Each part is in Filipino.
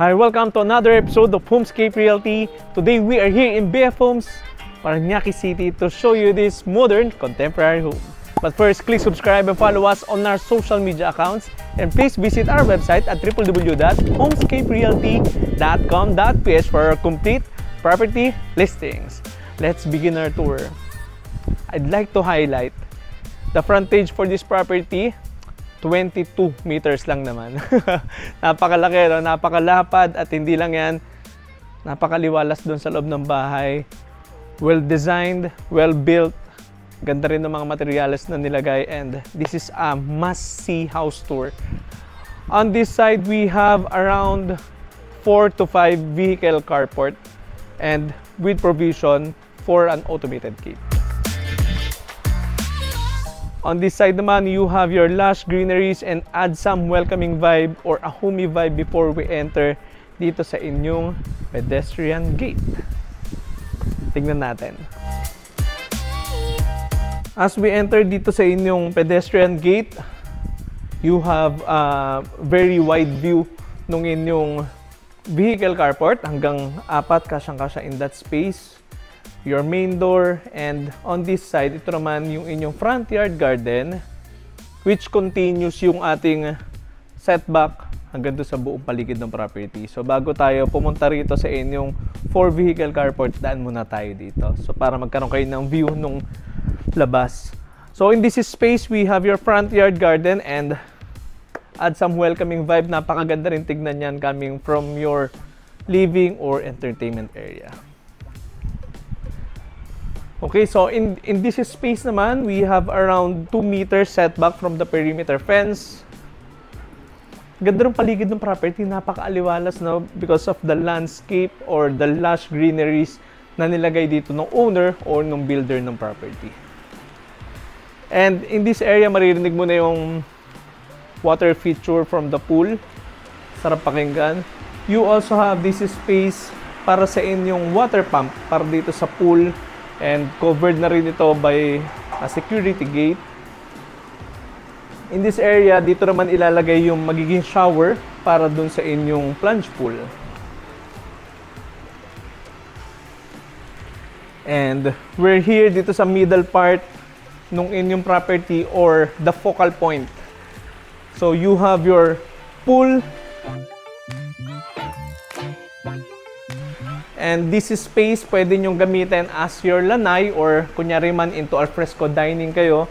Hi, welcome to another episode of Homescape Realty. Today we are here in BF Homes, Parañaque City to show you this modern contemporary home. But first, click subscribe and follow us on our social media accounts. And please visit our website at www.homescaperealty.com.ph for our complete property listings. Let's begin our tour. I'd like to highlight the frontage for this property. 22 meters lang naman. Napakalaki, no? Napakalapad, at hindi lang yan, napakaliwalas doon sa loob ng bahay. Well designed, well built. Ganda rin ng mga materials na nilagay, and this is a must-see house tour. On this side, we have around 4 to 5 vehicle carport and with provision for an automated gate. On this side naman, you have your lush greeneries and add some welcoming vibe or a homey vibe before we enter dito sa inyong pedestrian gate. Tingnan natin. As we enter dito sa inyong pedestrian gate, you have a very wide view ng inyong vehicle carport. Hanggang 4 kasyang-kasya in that space. Your main door, and on this side, ito naman yung inyong front yard garden, which continues yung ating setback hanggang doon sa buong paligid ng property. So bago tayo pumunta rito sa inyong 4 vehicle carport, daan muna tayo dito. So para magkaroon kayo ng view nung labas. So in this space, we have your front yard garden and add some welcoming vibe. Napakaganda rin tignan yan coming from your living or entertainment area. Okay, so in this space naman, we have around 2 meters setback from the perimeter fence. Ganda ng paligid ng property, napakaaliwalas, no? Because of the landscape or the lush greeneries na nilagay dito ng owner or ng builder ng property. And in this area, maririnig mo na yung water feature from the pool. Sarap pakinggan. You also have this space para sa inyong water pump para dito sa pool. And covered na rin ito by a security gate. In this area, dito naman ilalagay yung magiging shower para dun sa inyong plunge pool. And we're here dito sa middle part nung inyong property or the focal point. So you have your pool. And this space, pwede nyong gamitin as your lanay or kunyari man into alfresco dining kayo.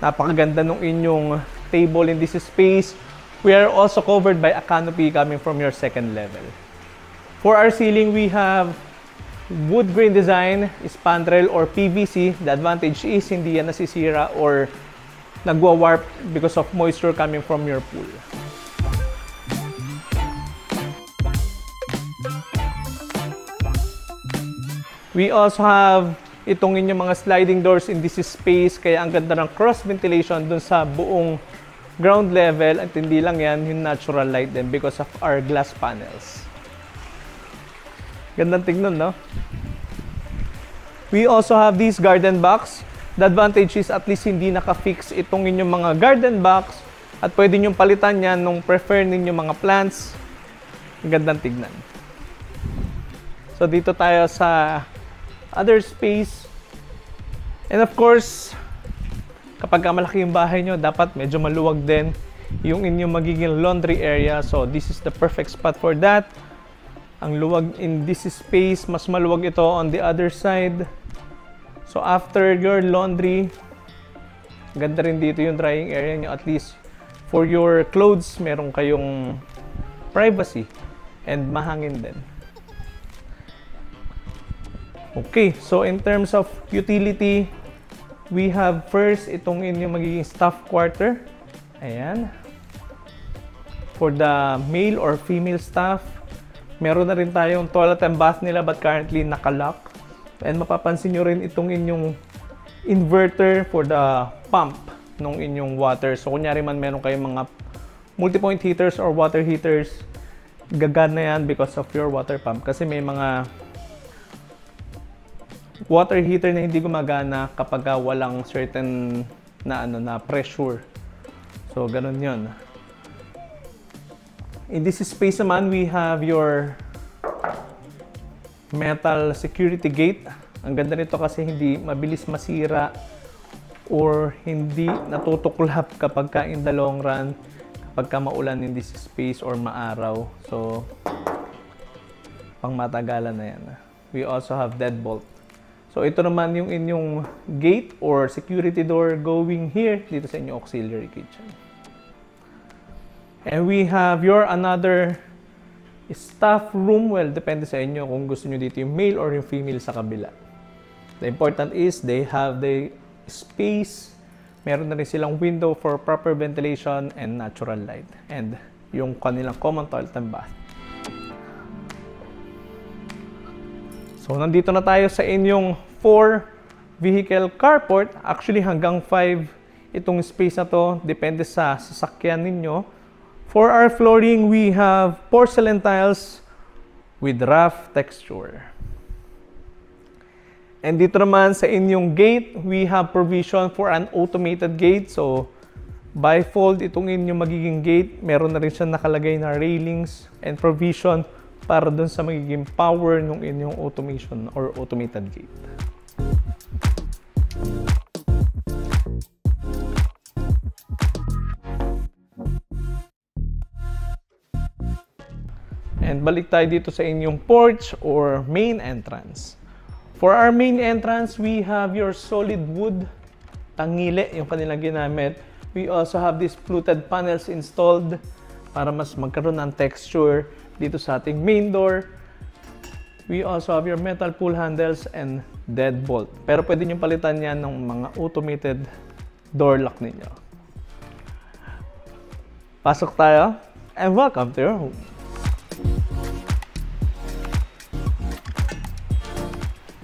Napakaganda nung inyong table in this space. We are also covered by a canopy coming from your second level. For our ceiling, we have wood grain design, spandrel or PVC. The advantage is hindi yan nasisira or nagwa-warp because of moisture coming from your pool. We also have itong inyong mga sliding doors in this space, kaya ang ganda ng cross ventilation dun sa buong ground level, at hindi lang yan, yung natural light din because of our glass panels. Gandang tingnan, no? We also have this garden box. The advantage is at least hindi naka-fix itong inyong mga garden box at pwede nyong palitan yan nung prefer ninyong mga plants. Gandang tignan. So dito tayo sa other space. And of course, kapag malaki yung bahay nyo, dapat medyo maluwag din yung inyong magiging laundry area. So this is the perfect spot for that. Ang luwag in this space, mas maluwag ito on the other side. So after your laundry, ganda rin dito yung drying area nyo. At least for your clothes, meron kayong privacy and mahangin din. Okay, so in terms of utility, we have first itong inyong magiging staff quarter. Ayan. For the male or female staff, meron na rin tayong toilet and bath nila but currently nakalock. And mapapansin nyo rin itong inyong inverter for the pump ng inyong water. So kunyari man meron kayong mga multi-point heaters or water heaters, gagana yan because of your water pump. Kasi may mga water heater na hindi gumagana kapag walang certain na pressure. So ganun 'yon. In this space naman, we have your metal security gate. Ang ganda nito kasi hindi mabilis masira or hindi natutuklap kapag ka in the long run, kapag ka maulan in this space or maaraw. So, pang matagalan na yan. We also have deadbolt. So, ito naman yung inyong gate or security door going here dito sa inyong auxiliary kitchen. And we have your another staff room. Well, depende sa inyo kung gusto nyo dito yung male or yung female sa kabila. The important is they have the space. Meron na rin silang window for proper ventilation and natural light. And yung kanilang common toilet and bath. So, nandito na tayo sa inyong 4 vehicle carport. Actually, hanggang 5 itong space na to. Depende sa sasakyan ninyo. For our flooring, we have porcelain tiles with rough texture. And dito naman sa inyong gate, we have provision for an automated gate. So, bifold itong inyong magiging gate. Meron na rin siya nakalagay na railings and provision para dun sa magiging power ng inyong automation or automated gate. And balik tayo dito sa inyong porch or main entrance. For our main entrance, we have your solid wood. Tangile yung kanilang ginamit. We also have these fluted panels installed para mas magkaroon ng texture dito sa ating main door. We also have your metal pull handles and deadbolt. Pero pwede nyo palitan yan ng mga automated door lock ninyo. Pasok tayo and welcome to your home.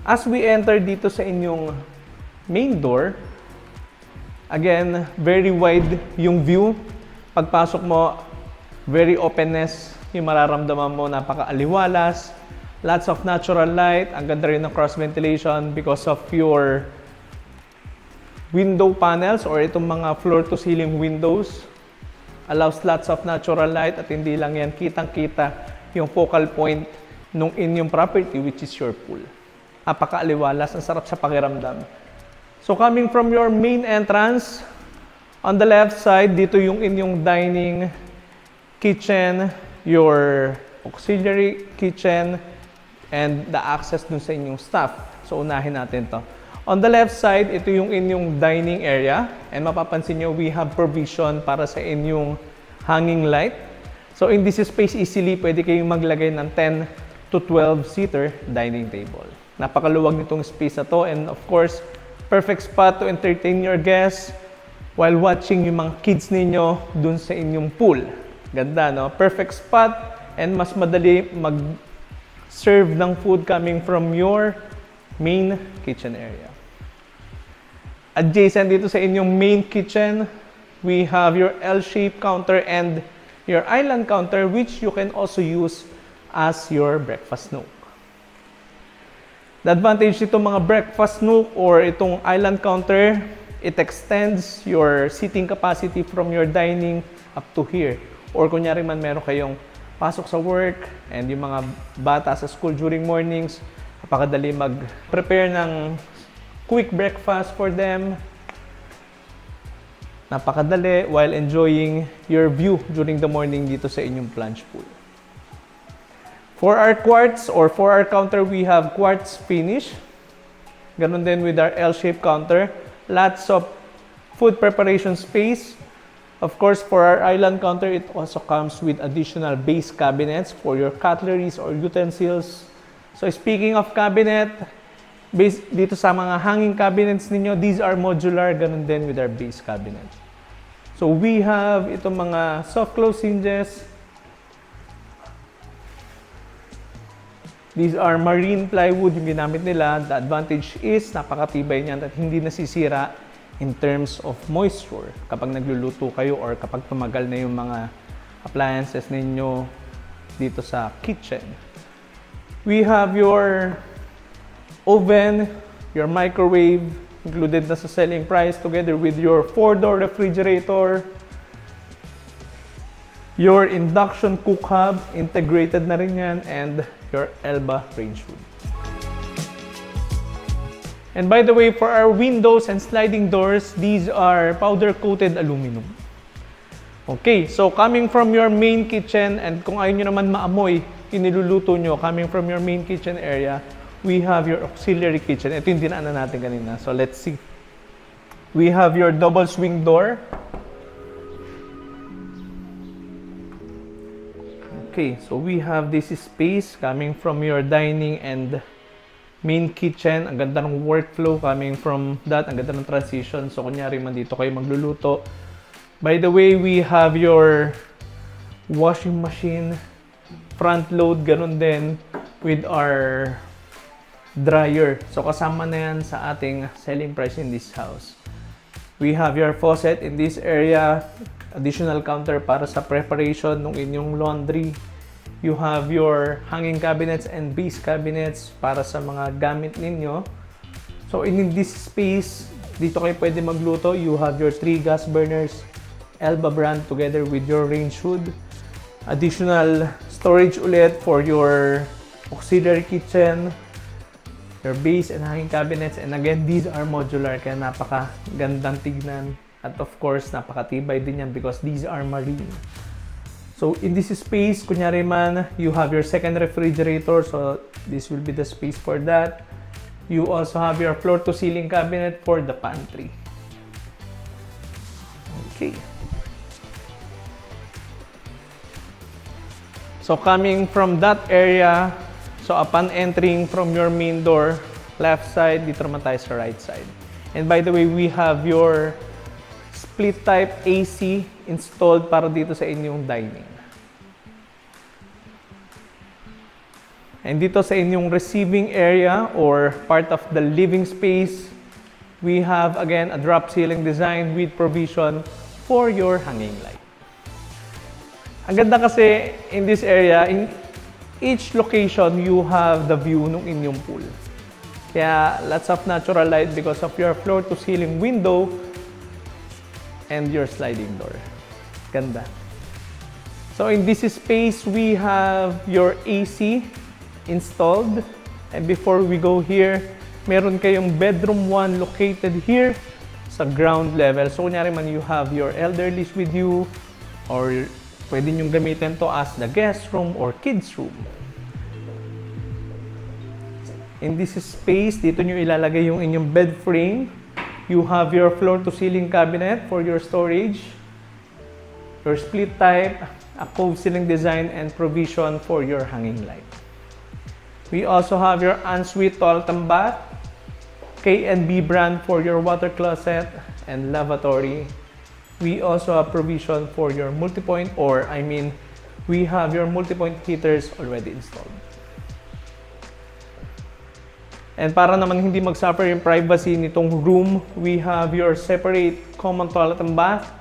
As we enter dito sa inyong main door, again, very wide yung view. Pagpasok mo, very openness yung mararamdaman mo, napaka-aliwalas. Lots of natural light. Ang ganda rin ng cross ventilation because of your window panels or itong mga floor-to-ceiling windows. Allows lots of natural light at hindi lang yan kitang-kita yung focal point ng inyong property which is your pool. Napaka-aliwalas, ang sarap sa pakiramdam. So coming from your main entrance, on the left side, dito yung inyong dining kitchen, your auxiliary kitchen, and the access dun sa inyong staff. So unahin natin to. On the left side, ito yung inyong dining area. And mapapansin nyo, we have provision para sa inyong hanging light. So in this space, easily, pwede kayong maglagay ng 10 to 12-seater dining table. Napakaluwag nitong space na to. And of course, perfect spot to entertain your guests while watching yung mga kids ninyo dun sa inyong pool. Ganda, no? Perfect spot and mas madali mag-serve ng food coming from your main kitchen area. Adjacent dito sa inyong main kitchen, we have your L-shaped counter and your island counter which you can also use as your breakfast nook. The advantage nito mga breakfast nook or itong island counter, it extends your seating capacity from your dining up to here. Or kunyari man meron kayong pasok sa work and yung mga bata sa school during mornings, napakadali mag-prepare ng quick breakfast for them. Napakadali while enjoying your view during the morning dito sa inyong plunge pool. For our quartz or for our counter, we have quartz finish. Ganon din with our L-shaped counter. Lots of food preparation space. Of course, for our island counter, it also comes with additional base cabinets for your cutleries or utensils. So speaking of cabinet, dito sa mga hanging cabinets ninyo, these are modular, ganon din with our base cabinet. So we have itong mga soft close hinges. These are marine plywood yung ginamit nila. The advantage is napakatibay niyan at hindi nasisira in terms of moisture kapag nagluluto kayo or kapag tumagal na yung mga appliances ninyo dito sa kitchen. We have your oven, your microwave, included na sa selling price together with your 4-door refrigerator. Your induction cook hub, integrated na rin yan, and your Elba range hood. And by the way, for our windows and sliding doors, these are powder-coated aluminum. Okay, so coming from your main kitchen, and kung ayaw nyo naman maamoy, iniluluto nyo, coming from your main kitchen area, we have your auxiliary kitchen. Ito yung dinaanan natin kanina. So let's see. We have your double swing door. Okay, so we have this space coming from your dining and main kitchen. Ang ganda ng workflow coming from that. Ang ganda ng transition. So, kunyari man dito kayo magluluto. By the way, we have your washing machine, front load, ganun din with our dryer. So, kasama na yan sa ating selling price in this house. We have your faucet in this area. Additional counter para sa preparation ng inyong laundry. You have your hanging cabinets and base cabinets para sa mga gamit ninyo. So in this space, dito kayo pwede magluto. You have your 3 gas burners, Elba brand together with your range hood. Additional storage ulit for your auxiliary kitchen, your base and hanging cabinets. And again, these are modular kaya napaka-gandang tignan. At of course, napakatibay din yan because these are marine. So, in this space, kunyari man, you have your second refrigerator. So, this will be the space for that. You also have your floor-to-ceiling cabinet for the pantry. Okay. So, coming from that area, so upon entering from your main door, left side, dito naman tayo sa right side. And by the way, we have your split type AC installed para dito sa inyong dining. And dito sa inyong receiving area or part of the living space, we have again a drop ceiling design with provision for your hanging light. Ang ganda kasi in this area, in each location, you have the view ng inyong pool. Kaya lots of natural light because of your floor to ceiling window and your sliding door. Ganda. So in this space, we have your AC installed. And before we go here, meron kayong bedroom 1 located here sa ground level. So kunyari man you have your elderlies with you or pwede nyong gamitin to as the guest room or kids room. In this space, dito nyo ilalagay yung inyong bed frame. You have your floor-to-ceiling cabinet for your storage, your split type, a cove ceiling design, and provision for your hanging light. We also have your ensuite toilet and bath, K&B brand for your water closet and lavatory. We also have provision for your multi-point, or we have your multi-point heaters already installed. And para naman hindi mag-suffer yung privacy nitong room, we have your separate common toilet and bath.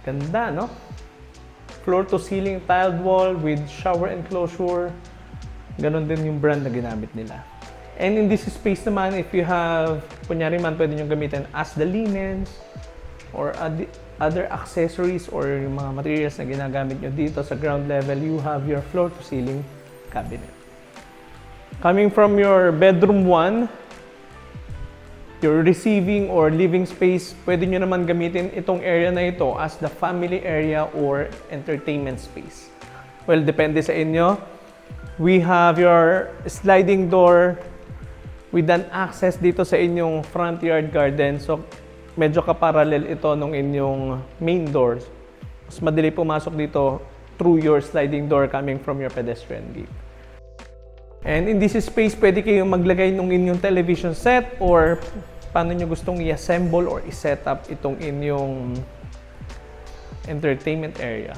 Ganda, no? Floor to ceiling tiled wall with shower enclosure. Ganon din yung brand na ginamit nila. And in this space naman, if you have, kunyari man, pwede nyo gamitin as the linens or other accessories or yung mga materials na ginagamit nyo dito sa ground level, you have your floor to ceiling cabinet. Coming from your bedroom 1, your receiving or living space, pwede nyo naman gamitin itong area na ito as the family area or entertainment space. Well, depende sa inyo. We have your sliding door with an access dito sa inyong front yard garden. So, medyo kaparallel ito nung inyong main doors. Mas madali pumasok dito through your sliding door coming from your pedestrian gate. And in this space, pwede kayong maglagay ng inyong television set or paano nyo gustong i-assemble or i-set up itong inyong entertainment area.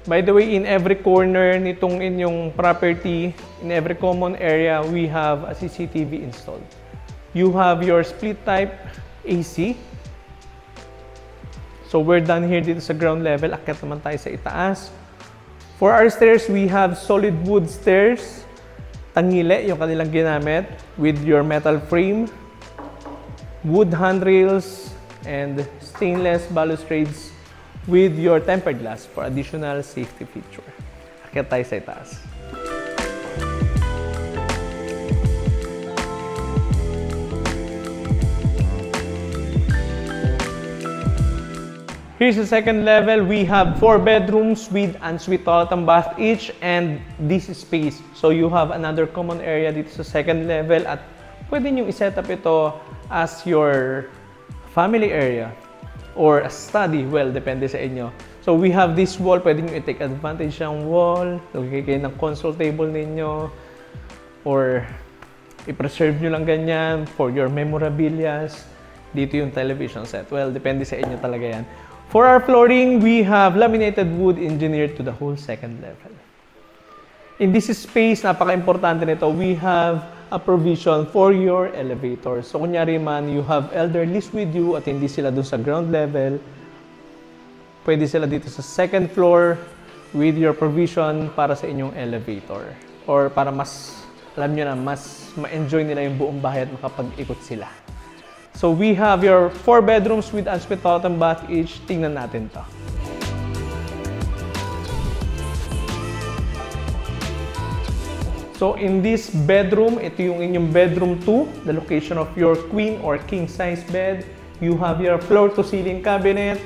By the way, in every corner nitong inyong property, in every common area, we have a CCTV installed. You have your split type AC. So we're done here dito sa ground level. Akyat naman tayo sa itaas. For our stairs, we have solid wood stairs. Tangile yung kanilang ginamit with your metal frame, wood handrails, and stainless balustrades with your tempered glass for additional safety feature. Akyat tayo sa itaas. Here's the second level. We have 4 bedrooms with ensuite toilet and bath each, and this is space. So you have another common area dito sa second level, at pwede nyo i-set up ito as your family area or a study. Well, depende sa inyo. So we have this wall. Pwede nyo i-take advantage ng wall. Lagay kayo ng console table ninyo, or i-preserve nyo lang ganyan for your memorabilias. Dito yung television set. Well, depende sa inyo talaga yan. For our flooring, we have laminated wood engineered to the whole second level. In this space, napaka-importante nito, we have a provision for your elevator. So, kunyari man, you have elderlies with you at hindi sila dun sa ground level, pwede sila dito sa second floor with your provision para sa inyong elevator. Or para mas, alam nyo na, mas ma-enjoy nila yung buong bahay at makapag-ikot sila. So we have your 4 bedrooms with ensuite toilet and bath each. Tingnan natin to. So in this bedroom, ito yung inyong bedroom 2, the location of your queen or king size bed. You have your floor to ceiling cabinet.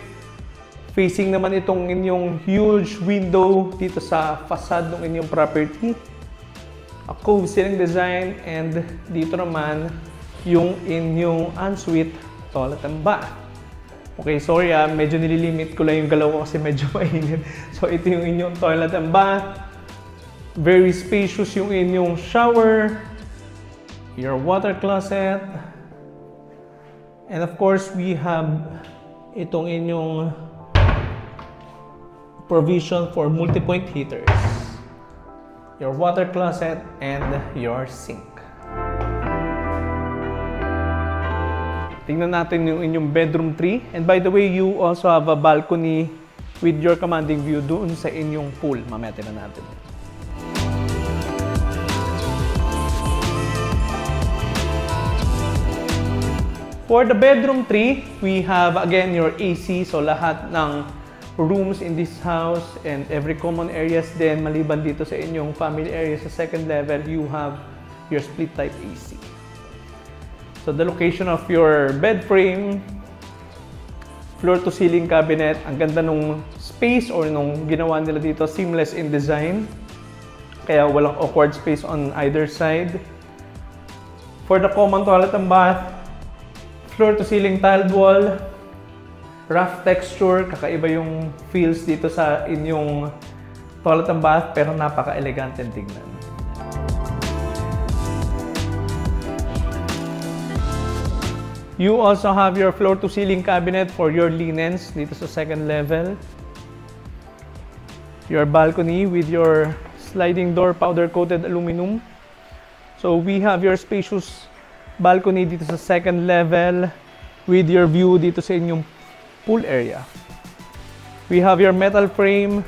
Facing naman itong inyong huge window dito sa facade ng inyong property. A cove ceiling design, and dito naman yung inyong ensuite toilet and bath. Okay, sorry medyo nililimit ko lang yung galaw ko kasi medyo mainit. So ito yung inyong toilet and bath. Very spacious yung inyong shower, your water closet, and of course we have itong inyong provision for multi-point heaters, your water closet, and your sink. Tingnan natin yung inyong bedroom 3. And by the way, you also have a balcony with your commanding view doon sa inyong pool. Mamaya tingnan natin. For the bedroom 3, we have again your AC. So lahat ng rooms in this house and every common areas din, maliban dito sa inyong family area sa second level, you have your split type AC. So the location of your bed frame, floor to ceiling cabinet, ang ganda nung space or nung ginawa nila dito, seamless in design. Kaya walang awkward space on either side. For the common toilet and bath, floor to ceiling tiled wall, rough texture, kakaiba yung feels dito sa inyong toilet and bath, pero napaka-elegante tignan. You also have your floor to ceiling cabinet for your linens dito sa second level. Your balcony with your sliding door powder coated aluminum. So we have your spacious balcony dito sa second level with your view dito sa inyong pool area. We have your metal frame,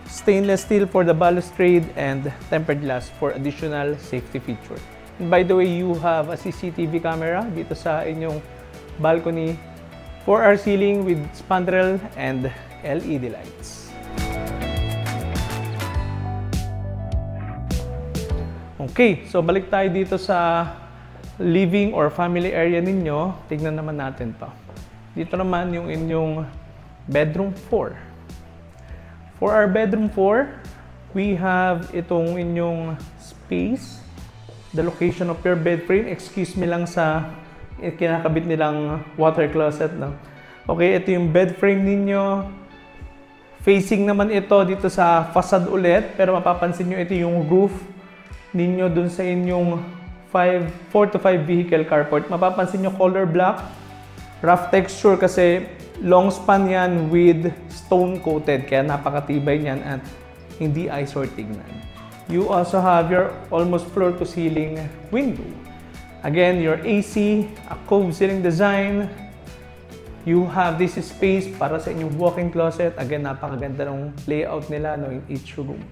stainless steel for the balustrade, and tempered glass for additional safety feature. And by the way, you have a CCTV camera dito sa inyong balcony for our ceiling with spandrel and LED lights. Okay, so balik tayo dito sa living or family area ninyo. Tignan naman natin to. Dito naman yung inyong bedroom 4. For our bedroom 4, we have itong inyong space. The location of your bed frame, excuse me lang sa kinakabit nilang water closet. No? Okay, ito yung bed frame ninyo. Facing naman ito dito sa facade ulit, pero mapapansin nyo ito yung roof ninyo dun sa inyong 4 to 5 vehicle carport. Mapapansin nyo color black, rough texture kasi long span yan with stone coated, kaya napakatibay niyan at hindi eyesore tignan. You also have your almost floor to ceiling window. Again, your AC, a cove ceiling design. You have this space para sa inyong walk-in closet. Again, napakaganda ng layout nila in each room.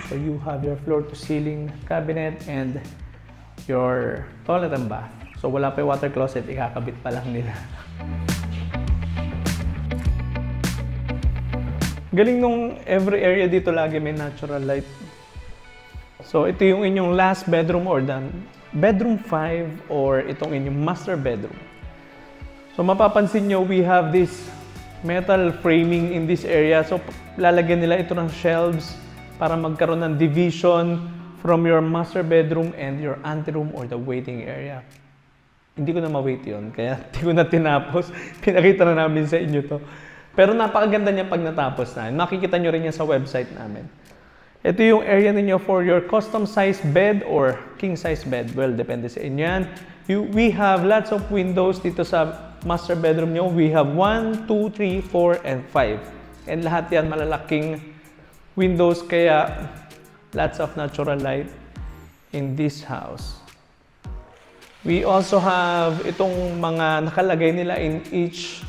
So you have your floor to ceiling cabinet and your toilet and bath. So wala pa yung water closet, ikakabit pa lang nila. Galing nung every area dito lagi may natural light. So ito yung inyong last bedroom or the bedroom 5 or itong inyong master bedroom. So mapapansin nyo, we have this metal framing in this area. So lalagyan nila ito ng shelves para magkaroon ng division from your master bedroom and your anteroom or the waiting area. Hindi ko na ma-wait yun, kaya hindi ko na tinapos. Pinakita na namin sa inyo to. Pero napakaganda niya pag natapos na. Makikita nyo rin yan sa website namin. Ito yung area ninyo for your custom size bed or king size bed. Well, depende sa inyo yan. We have lots of windows dito sa master bedroom nyo. We have 1, 2, 3, 4, and 5. And lahat yan malalaking windows, kaya lots of natural light in this house. We also have itong mga nakalagay nila in each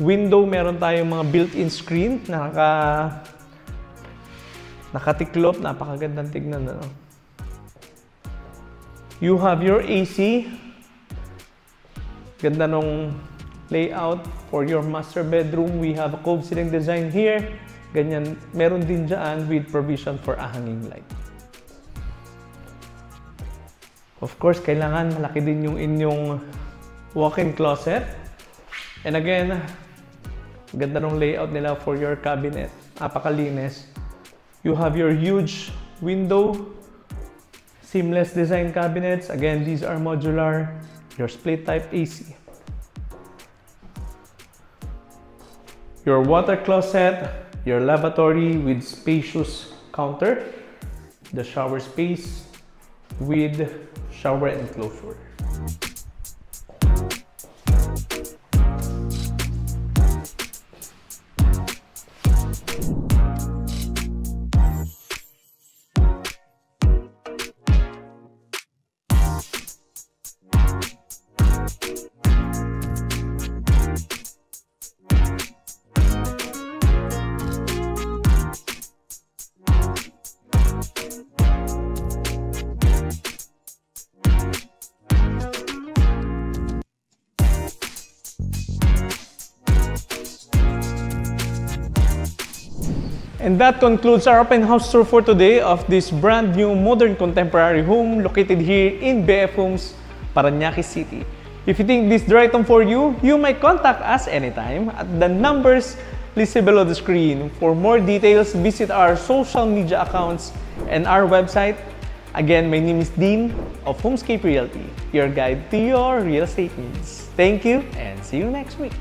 window. Meron tayong mga built-in screen na nakatiklop. Napakagandang tignan. No? You have your AC. Ganda nung layout for your master bedroom. We have a cove ceiling design here. Ganyan. Meron din dyan with provision for a hanging light. Of course, kailangan malaki din yung inyong walk-in closet. And again, ganda ng layout nila for your cabinet. Napakalinis. You have your huge window, seamless design cabinets. Again, these are modular. Your split type AC. Your water closet, your lavatory with spacious counter, the shower space with shower enclosure. And that concludes our open house tour for today of this brand new modern contemporary home located here in BF Homes, Parañaque City. If you think this is the right home for you, you may contact us anytime at the numbers listed below the screen. For more details, visit our social media accounts and our website. Again, my name is Dean of Homescape Realty, your guide to your real estate needs. Thank you and see you next week.